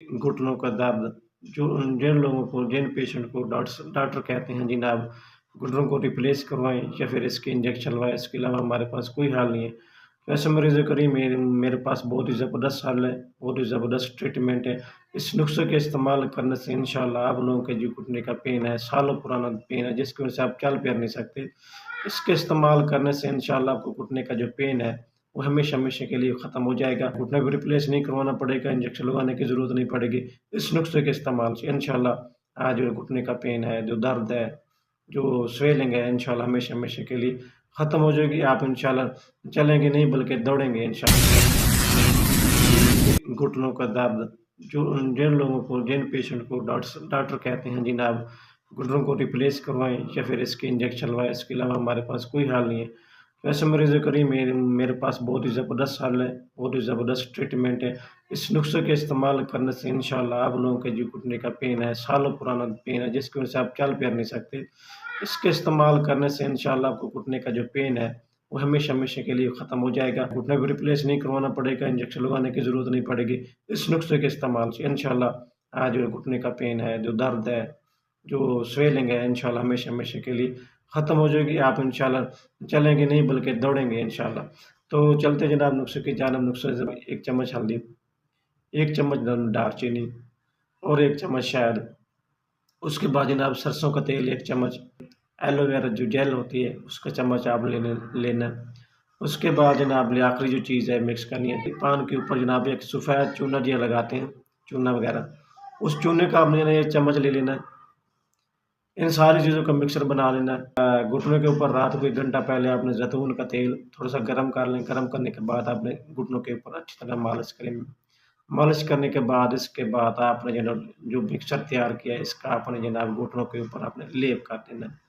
घुटनों का दर्द, जो जिन लोगों को जिन पेशेंट को डॉक्टर कहते हैं जनाब घुटनों को रिप्लेस करवाएँ या फिर इसके इंजेक्शन लगवाएँ, इसके अलावा हमारे पास कोई हल नहीं है। तो ऐसे मरीज़ों के लिए मेरे मेरे पास बहुत ही ज़बरदस्त हल है, बहुत ही ज़बरदस्त ट्रीटमेंट है। इस नुस्खे के इस्तेमाल करने से इंशाअल्लाह आप लोगों के जो घुटने का पेन है, सालों पुराना पेन है जिसकी वजह से आप चल फिर नहीं सकते, इसके इस्तेमाल करने से इंशाअल्लाह आपको घुटने का जो पेन है, वो हमेशा-हमेशा के लिए ख़त्म हो जाएगा। घुटना भी रिप्लेस नहीं करवाना पड़ेगा, इंजेक्शन लगवाने की ज़रूरत नहीं पड़ेगी। इस नुस्खे के इस्तेमाल से इंशाअल्लाह जो घुटने का पेन है, जो दर्द है, जो स्वेलिंग है इंशाअल्लाह हमेशा-हमेशा के लिए ख़त्म हो जाएगी। आप इंशाअल्लाह चलेंगे नहीं बल्कि दौड़ेंगे इंशाअल्लाह। घुटनों का दर्द, जो जिन लोगों को जिन पेशेंट को डॉक्टर कहते हैं जनाब घुटनों को रिप्लेस करवाएँ या फिर इसके इंजेक्शन लगवाएँ, इसके अलावा हमारे पास कोई हल नहीं है। तो ऐसे मरीज़ों के लिए मेरे पास बहुत ही ज़बरदस्त हल है, बहुत ही ज़बरदस्त ट्रीटमेंट है। इस नुस्खे के इस्तेमाल करने से इंशाअल्लाह आप लोगों के जो घुटने का पेन है, सालों पुराना पेन है जिसकी वजह से आप चल फिर नहीं सकते, इसके इस्तेमाल करने से इंशाअल्लाह आपको घुटने का जो पेन है, वो हमेशा-हमेशा के लिए ख़त्म हो जाएगा। घुटना भी रिप्लेस नहीं करवाना पड़ेगा, इंजेक्शन लगवाने की ज़रूरत नहीं पड़ेगी। इस नुस्खे के इस्तेमाल से इंशाअल्लाह जो घुटने का पेन है, जो दर्द है, जो स्वेलिंग है इंशाअल्लाह हमेशा-हमेशा के लिए ख़त्म हो जाएगी। आप इंशाअल्लाह चलेंगे नहीं बल्कि दौड़ेंगे इंशाअल्लाह। तो चलते जनाब नुस्खे की जानिब। नुस्खे से 1 चम्मच हल्दी, 1 चम्मच दालचीनी और 1 चम्मच शहद। उसके बाद जनाब सरसों का तेल 1 चम्मच, एलोवेरा जो जेल होती है उसका चम्मच आप लेना है। उसके बाद जनाब आखिरी जो चीज़ है मिक्स करनी है, पान के ऊपर जनाब एक सफ़ेद चूना जो लगाते हैं, चूना वगैरह, उस चूने का आपने 1 चम्मच ले लेना है। इन सारी चीज़ों का मिक्सर बना लेना है। घुटनों के ऊपर रात को 1 घंटा पहले आपने ज़ैतून का तेल थोड़ा-सा गरम कर लें, गरम करने के बाद आपने घुटनों के ऊपर अच्छी तरह मालिश करें। मालिश करने के बाद इसके बाद आपने जो मिक्सचर तैयार किया है, इसका आपने जनाब घुटनों के ऊपर आपने लेप कर देना है।